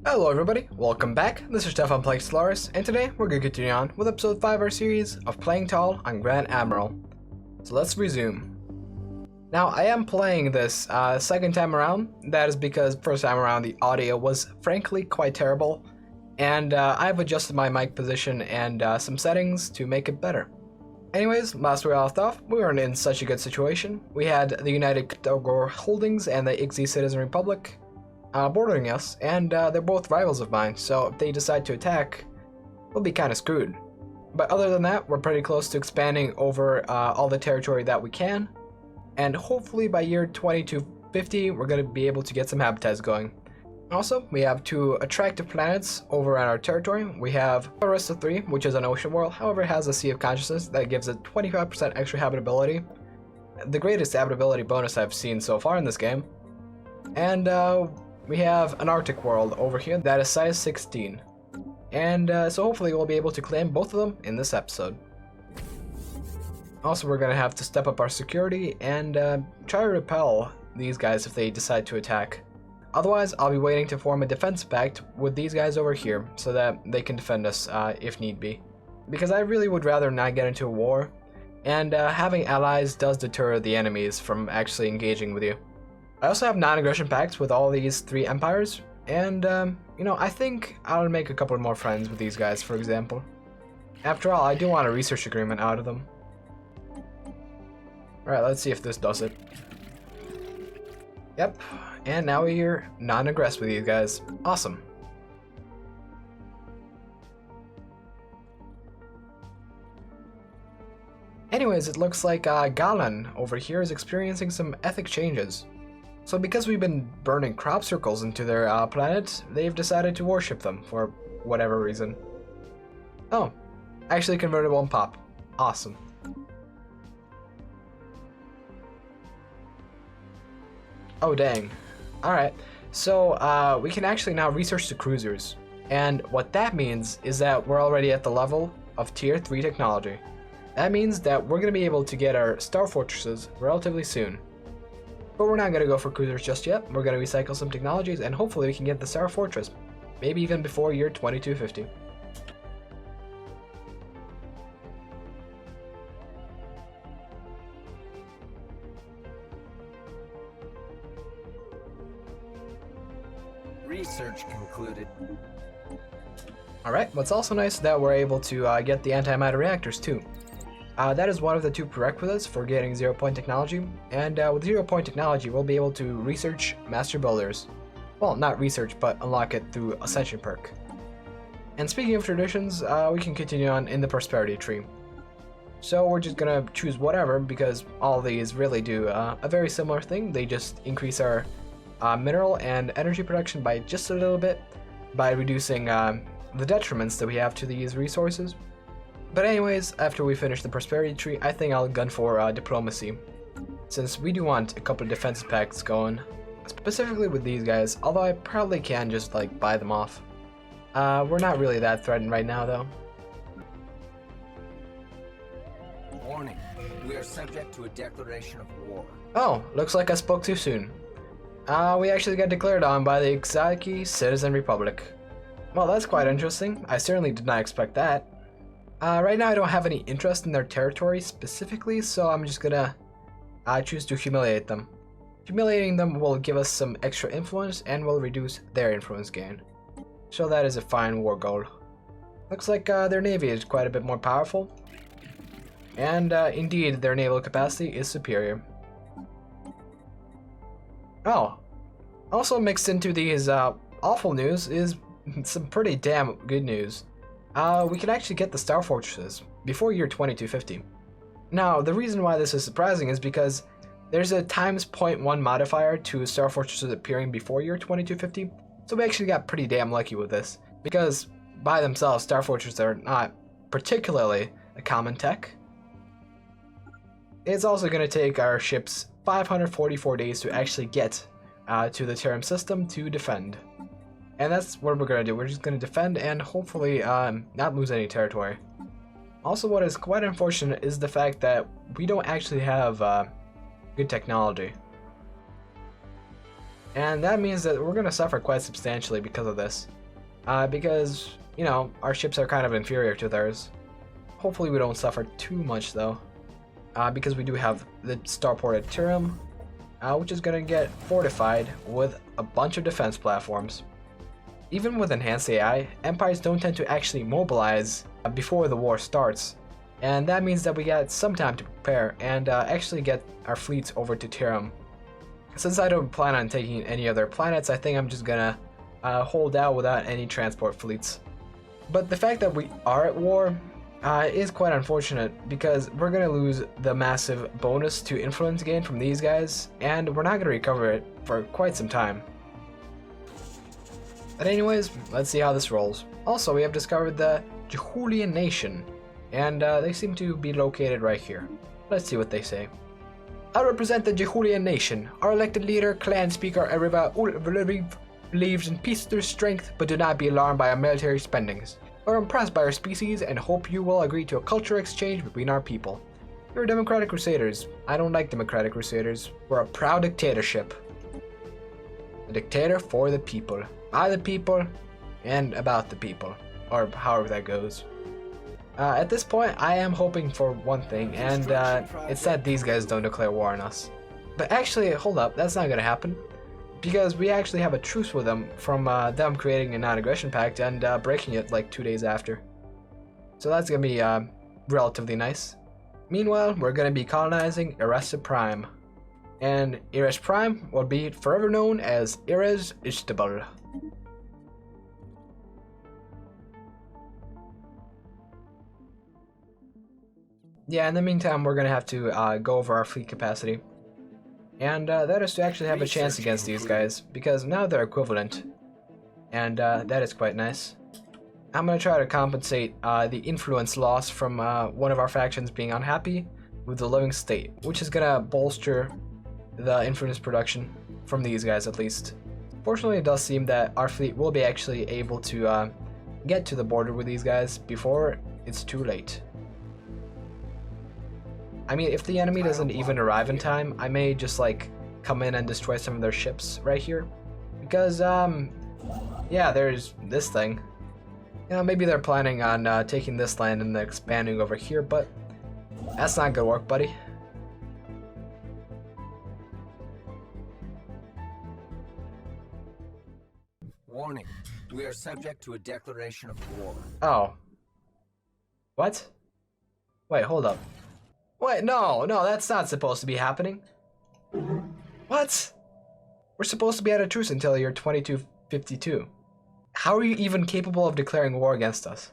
Hello everybody, welcome back. This is Stefan playing Stellaris, and today we're going to continue on with episode 5 of our series of playing tall on Grand Admiral. So let's resume. Now I am playing this second time around. That is because first time around the audio was frankly quite terrible, and I've adjusted my mic position and some settings to make it better. Anyways, last we left off, we weren't in such a good situation. We had the United Ctogor Holdings and the Ixi Citizen Republic bordering us, and they're both rivals of mine, so if they decide to attack, we'll be kind of screwed. But other than that, we're pretty close to expanding over all the territory that we can, and hopefully by year 2250 we're going to be able to get some habitats going. Also, we have two attractive planets over on our territory. We have Stellaris 3, which is an ocean world, however it has a Sea of Consciousness that gives it 25% extra habitability. The greatest habitability bonus I've seen so far in this game. And we have an Arctic world over here that is size 16. And so hopefully we'll be able to claim both of them in this episode. Also, we're going to have to step up our security and try to repel these guys if they decide to attack. Otherwise, I'll be waiting to form a defense pact with these guys over here so that they can defend us if need be. Because I really would rather not get into a war, and having allies does deter the enemies from actually engaging with you. I also have non-aggression pacts with all these three empires, and you know, I think I'll make a couple more friends with these guys, for example. After all, I do want a research agreement out of them. Alright, let's see if this does it. Yep, and now we're non-aggress with these guys. Awesome. Anyways, it looks like Galan over here is experiencing some ethic changes. So because we've been burning crop circles into their planet, they've decided to worship them for whatever reason. Oh, actually converted one pop. Awesome. Oh dang. Alright, so we can actually now research the cruisers. And what that means is that we're already at the level of tier 3 technology. That means that we're going to be able to get our star fortresses relatively soon. But we're not going to go for cruisers just yet. We're going to recycle some technologies and hopefully we can get the Star Fortress. Maybe even before year 2250. Research concluded. Alright, what's also nice is that we're able to get the antimatter reactors too. That is one of the two prerequisites for getting 0-point technology, and with 0-point technology we'll be able to research Master Builders. Well, not research, but unlock it through Ascension perk. And speaking of traditions, we can continue on in the Prosperity tree. So we're just gonna choose whatever, because all these really do a very similar thing. They just increase our mineral and energy production by just a little bit, by reducing the detriments that we have to these resources. But anyways, after we finish the Prosperity tree, I think I'll gun for Diplomacy, since we do want a couple of defense pacts going, specifically with these guys, although I probably can just like buy them off. We're not really that threatened right now though. Warning, we are subject to a declaration of war. Oh, looks like I spoke too soon. We actually got declared on by the Ixi Citizen Republic. Well, that's quite interesting. I certainly did not expect that. Right now I don't have any interest in their territory specifically, so I'm just gonna choose to humiliate them. Humiliating them will give us some extra influence and will reduce their influence gain. So that is a fine war goal. Looks like their navy is quite a bit more powerful. And indeed, their naval capacity is superior. Oh, also mixed into these awful news is some pretty damn good news. We can actually get the Star Fortresses before year 2250. Now, the reason why this is surprising is because there's a times 0.1 modifier to Star Fortresses appearing before year 2250, so we actually got pretty damn lucky with this, because by themselves, Star Fortresses are not particularly a common tech. It's also going to take our ships 544 days to actually get to the Terran system to defend. And that's what we're going to do. We're just going to defend and hopefully not lose any territory. Also, what is quite unfortunate is the fact that we don't actually have good technology. And that means that we're going to suffer quite substantially because of this. Because, you know, our ships are kind of inferior to theirs. Hopefully we don't suffer too much though. Because we do have the starport at Tyrum, which is going to get fortified with a bunch of defense platforms. Even with enhanced AI, empires don't tend to actually mobilize before the war starts. And that means that we got some time to prepare and actually get our fleets over to Tyrum. Since I don't plan on taking any other planets, I think I'm just gonna hold out without any transport fleets. But the fact that we are at war is quite unfortunate because we're gonna lose the massive bonus to influence gain from these guys, and we're not gonna recover it for quite some time. But anyways, let's see how this rolls. Also, we have discovered the Jehulian Nation, and they seem to be located right here. Let's see what they say. I represent the Jehulian Nation. Our elected leader, clan speaker Arriva believes in peace through strength, but do not be alarmed by our military spendings. We're impressed by our species and hope you will agree to a cultural exchange between our people. We're Democratic Crusaders. I don't like Democratic Crusaders. We're a proud dictatorship. A dictator for the people, by the people, and about the people, or however that goes. At this point, I am hoping for one thing, and it's that these guys don't declare war on us. But actually, hold up, that's not gonna happen. Because we actually have a truce with them from them creating a non-aggression pact and breaking it like 2 days after. So that's gonna be relatively nice. Meanwhile, we're gonna be colonizing Erez Prime. And Erez Prime will be forever known as Erez Istable. Yeah, in the meantime, we're gonna have to go over our fleet capacity. And that is to actually have a chance against these guys, because now they're equivalent. And that is quite nice. I'm gonna try to compensate the influence loss from one of our factions being unhappy with the living state, which is gonna bolster the influence production from these guys at least. Fortunately, it does seem that our fleet will be actually able to get to the border with these guys before it's too late. I mean, if the enemy doesn't even arrive in time, I may just like come in and destroy some of their ships right here. Because, yeah, there's this thing. You know, maybe they're planning on taking this land and expanding over here, but that's not gonna work, buddy. Warning, we are subject to a declaration of war. Oh. What? Wait, hold up. Wait, no, that's not supposed to be happening. What? We're supposed to be at a truce until year 2252. How are you even capable of declaring war against us?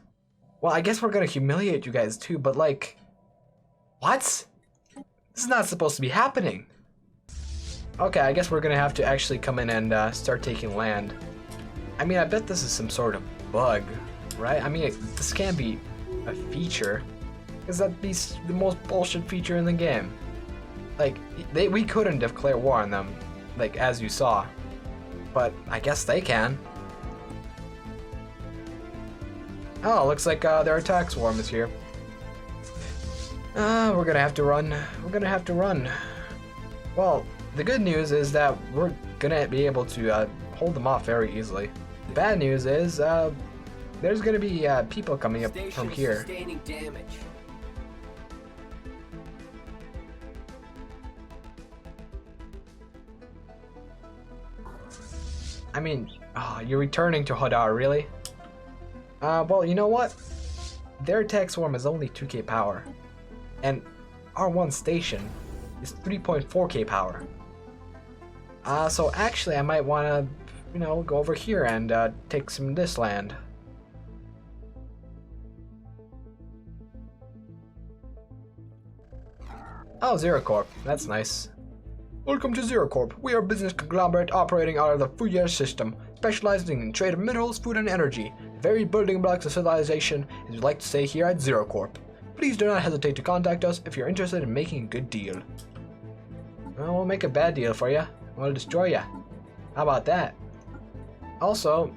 Well, I guess we're gonna humiliate you guys too, but like... What? This is not supposed to be happening. Okay, I guess we're gonna have to actually come in and start taking land. I mean, I bet this is some sort of bug, right? I mean, this can't be a feature. Because that'd be the most bullshit feature in the game. Like, we couldn't declare war on them, like, as you saw. But I guess they can. Oh, looks like their attack swarm is here. We're gonna have to run. We're gonna have to run. Well, the good news is that we're gonna be able to hold them off very easily. The bad news is there's gonna be people coming up from here. Sustaining damage. I mean, you're returning to Hadar, really? Well, you know what? Their attack swarm is only 2k power. And our one station is 3.4k power. So actually I might want to, you know, go over here and take some of this land. Oh, Zero Corp. That's nice. Welcome to Zero Corp. We are a business conglomerate operating out of the Fourier system, specializing in trade of minerals, food, and energy, the very building blocks of civilization, as we like to say here at Zero Corp. Please do not hesitate to contact us if you're interested in making a good deal. Well, we'll make a bad deal for you. We'll destroy you. How about that? Also,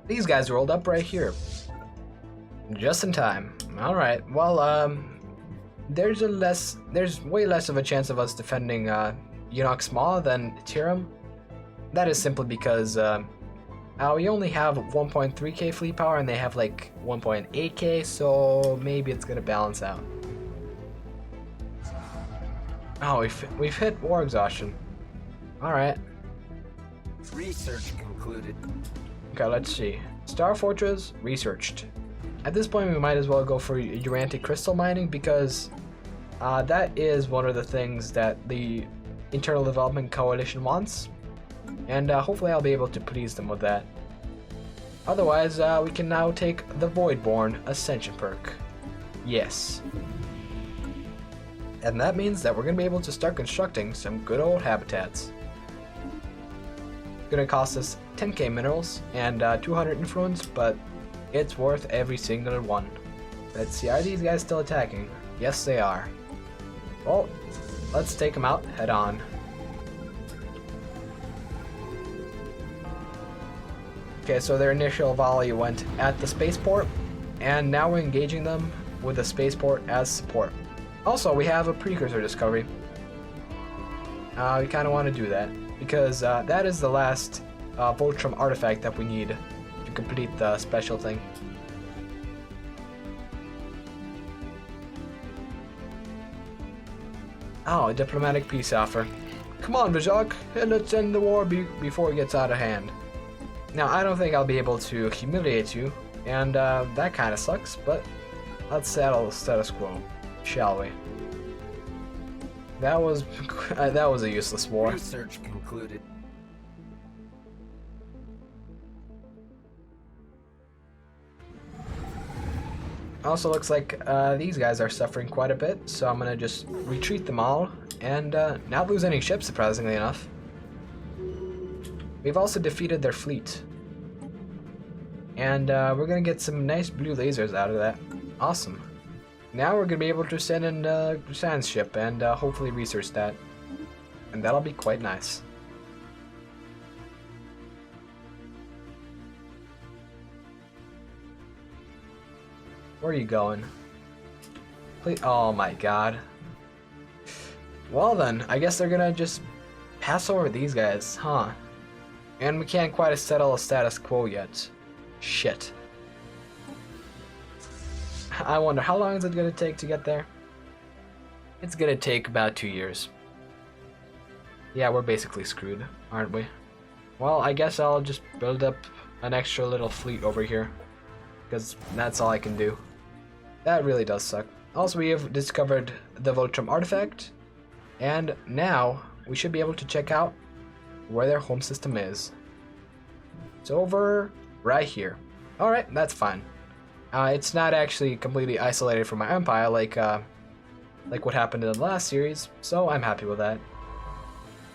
these guys rolled up right here. Just in time. Alright, well, there's way less of a chance of us defending Eunuch smaller than Tyrum? That is simply because we only have 1.3k fleet power and they have like 1.8k, so maybe it's gonna balance out. Oh, we've hit war exhaustion. Alright. Research concluded. Okay, let's see. Star Fortress researched. At this point, we might as well go for Urantic crystal mining because that is one of the things that the Internal Development Coalition wants, and hopefully I'll be able to please them with that. Otherwise, we can now take the Voidborn Ascension perk. Yes. And that means that we're going to be able to start constructing some good old habitats. Gonna cost us 10k minerals and 200 influence, but it's worth every single one. Let's see, are these guys still attacking? Yes, they are. Well, let's take them out head on. Okay, so their initial volley went at the spaceport, and now we're engaging them with the spaceport as support. Also, we have a precursor discovery. We kind of want to do that, because that is the last Voltrum artifact that we need to complete the special thing. Oh, a diplomatic peace offer. Come on, Vizak, and let's end the war before it gets out of hand. Now, I don't think I'll be able to humiliate you, and that kind of sucks, but let's settle the status quo, shall we? That was a useless war. Research concluded. Also looks like these guys are suffering quite a bit, so I'm gonna just retreat them all and not lose any ships, surprisingly enough. We've also defeated their fleet, and we're gonna get some nice blue lasers out of that. Awesome. Now we're gonna be able to send in Busan's ship and hopefully research that, and that'll be quite nice. Where are you going? Please. Oh my god. Well then, I guess they're gonna just pass over these guys, huh? And we can't quite settle a status quo yet. Shit. I wonder, how long is it gonna take to get there? It's gonna take about 2 years. Yeah, we're basically screwed, aren't we? Well, I guess I'll just build up an extra little fleet over here, because that's all I can do. That really does suck. Also, we have discovered the Voltrum artifact, and now we should be able to check out where their home system is. It's over right here. Alright, that's fine. It's not actually completely isolated from my empire like what happened in the last series, so I'm happy with that.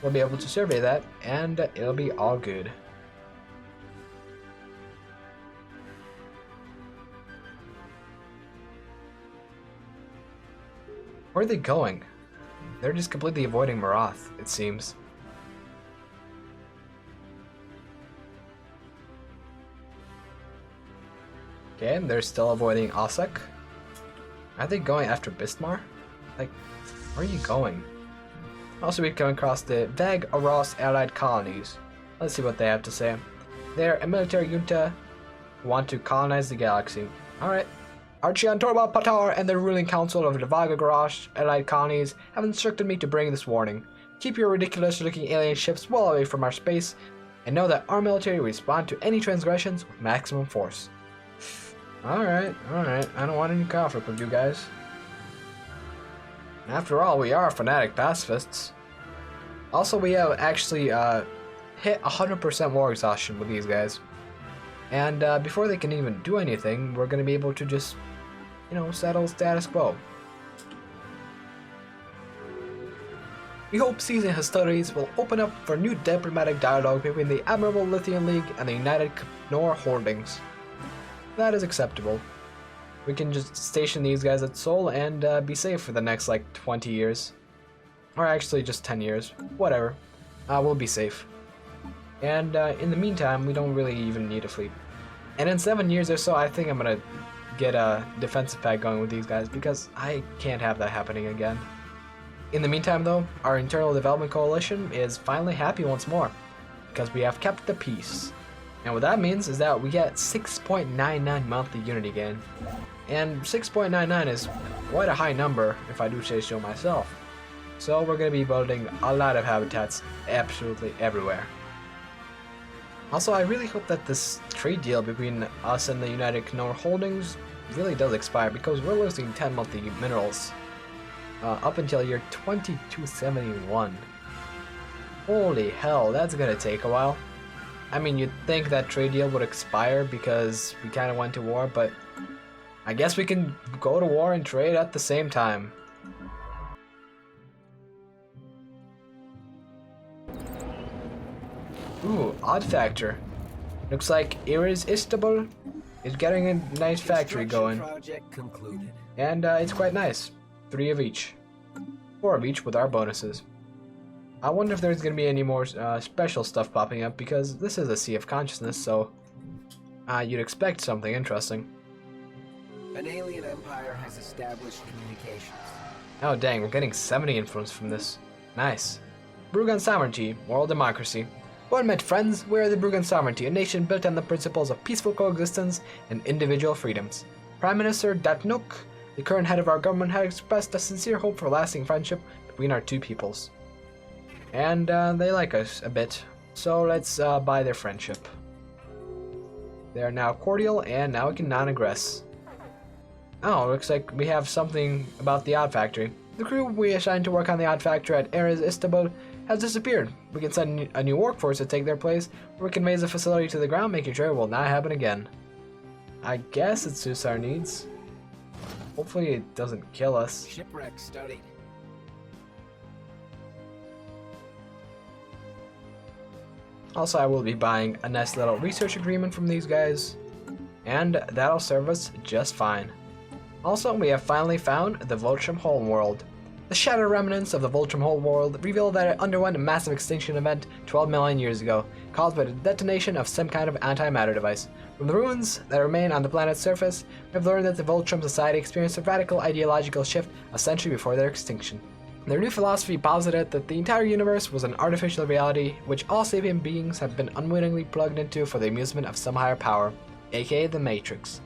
We'll be able to survey that, and it'll be all good. Where are they going? They're just completely avoiding Marath, it seems. Okay, and they're still avoiding Osek. Are they going after Bistmar? Like, where are you going? Also, we've come across the Vag Aros allied colonies. Let's see what they have to say. They're a military junta who want to colonize the galaxy. Alright. Archeon Torba Patar and the ruling council of the Vag Aros allied colonies have instructed me to bring this warning. Keep your ridiculous looking alien ships well away from our space, and know that our military will respond to any transgressions with maximum force. Alright. I don't want any conflict with you guys. After all, we are fanatic pacifists. Also, we have actually hit 100% war exhaustion with these guys. And before they can even do anything, we're going to be able to just, settle status quo. We hope season hostilities will open up for new diplomatic dialogue between the Admiral Lithium League and the United Knorr Holdings. That is acceptable. We can just station these guys at Sol and be safe for the next, 20 years. Or actually, just 10 years. Whatever. We'll be safe. And in the meantime, we don't really even need a fleet. And in 7 years or so, I think I'm gonna get a defensive pack going with these guys, because I can't have that happening again. In the meantime though, our internal development coalition is finally happy once more, because we have kept the peace. And what that means is that we get 6.99 monthly unity gain. And 6.99 is quite a high number, if I do say so myself. So we're going to be building a lot of habitats absolutely everywhere. Also, I really hope that this trade deal between us and the United Knorr Holdings really does expire, because we're losing 10 monthly minerals up until year 2271. Holy hell, that's gonna take a while. I mean, you'd think that trade deal would expire because we kind of went to war, but I guess we can go to war and trade at the same time. Ooh, odd factor. Looks like Irresistible is getting a nice factory going. Project concluded. And it's quite nice. 3 of each. 4 of each with our bonuses. I wonder if there's going to be any more special stuff popping up, because this is a Sea of Consciousness, so you'd expect something interesting. An alien empire has established communications. Oh dang, we're getting 70 influence from this. Nice. Brugan Sovereignty, World Democracy. Well met, friends, we are the Brugan Sovereignty, a nation built on the principles of peaceful coexistence and individual freedoms. Prime Minister Datnuk, the current head of our government, has expressed a sincere hope for lasting friendship between our two peoples. And they like us a bit, so let's buy their friendship. They are now cordial, and now we can non-aggress. Oh, looks like we have something about the Odd Factory. The crew we assigned to work on the Odd Factory at Irresistible has disappeared. We can send a new workforce to take their place, or we can raise the facility to the ground, making sure it will not happen again. I guess it suits our needs. Hopefully it doesn't kill us. Shipwreck studied. Also, I will be buying a nice little research agreement from these guys, and that'll serve us just fine. Also, we have finally found the Voltrum Homeworld. The shattered remnants of the Voltrum Homeworld reveal that it underwent a massive extinction event 12 million years ago, caused by the detonation of some kind of antimatter device. From the ruins that remain on the planet's surface, we have learned that the Voltrum society experienced a radical ideological shift a century before their extinction. Their new philosophy posited that the entire universe was an artificial reality which all sapient beings have been unwittingly plugged into for the amusement of some higher power, aka the Matrix.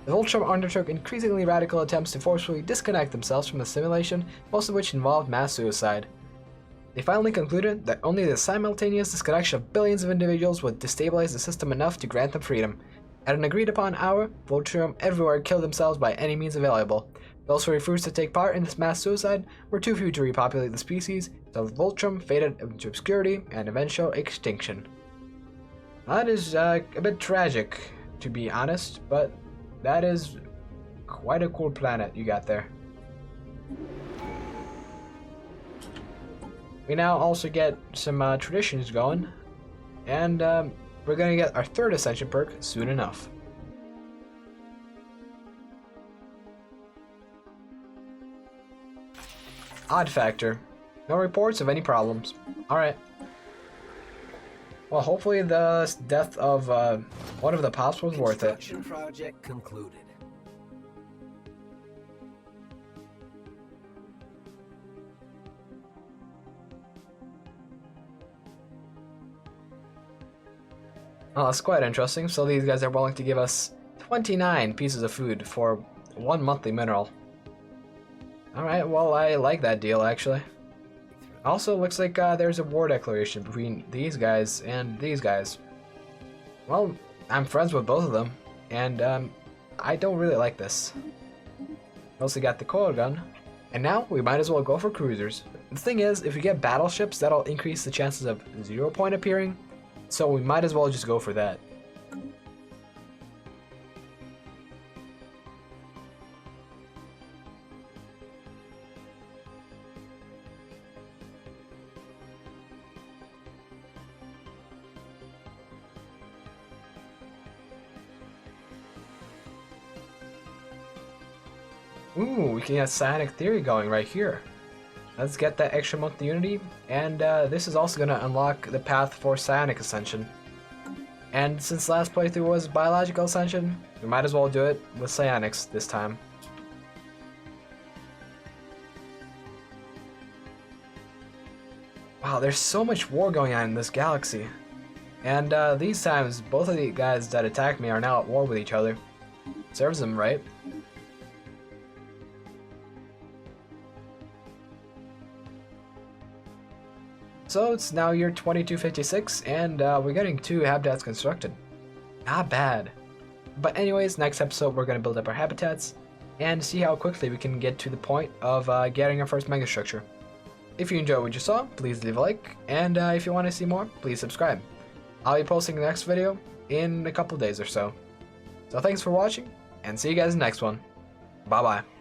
The Voltrum undertook increasingly radical attempts to forcefully disconnect themselves from the simulation, most of which involved mass suicide. They finally concluded that only the simultaneous disconnection of billions of individuals would destabilize the system enough to grant them freedom. At an agreed upon hour, Voltrum everywhere killed themselves by any means available. Those who refused to take part in this mass suicide were too few to repopulate the species, so Voltrum faded into obscurity and eventual extinction. That is a bit tragic, to be honest, but that is quite a cool planet you got there. We now also get some traditions going, and we're going to get our 3rd Ascension perk soon enough. Odd factor. No reports of any problems. Alright. Well, hopefully the death of one of the pops was worth it. Construction project concluded. Oh, that's quite interesting. So these guys are willing to give us 29 pieces of food for 1 monthly mineral. Alright, well, I like that deal, actually. Also, looks like there's a war declaration between these guys and these guys. Well, I'm friends with both of them, and I don't really like this. Also got the coil gun, and now we might as well go for cruisers. The thing is, if we get battleships, that'll increase the chances of 0 point appearing, so we might as well just go for that. Ooh, we can get Psionic Theory going right here. Let's get that extra monthly unity, and this is also going to unlock the path for Psionic Ascension. And since last playthrough was Biological Ascension, we might as well do it with Psionics this time. there's so much war going on in this galaxy. And these times, both of the guys that attacked me are now at war with each other. Serves them right. So it's now year 2256, and we're getting 2 habitats constructed. Not bad. But anyways, next episode we're going to build up our habitats and see how quickly we can get to the point of getting our first megastructure. If you enjoyed what you saw, please leave a like, and if you want to see more, please subscribe. I'll be posting the next video in a couple days or so. So thanks for watching, and see you guys in the next one. Bye bye.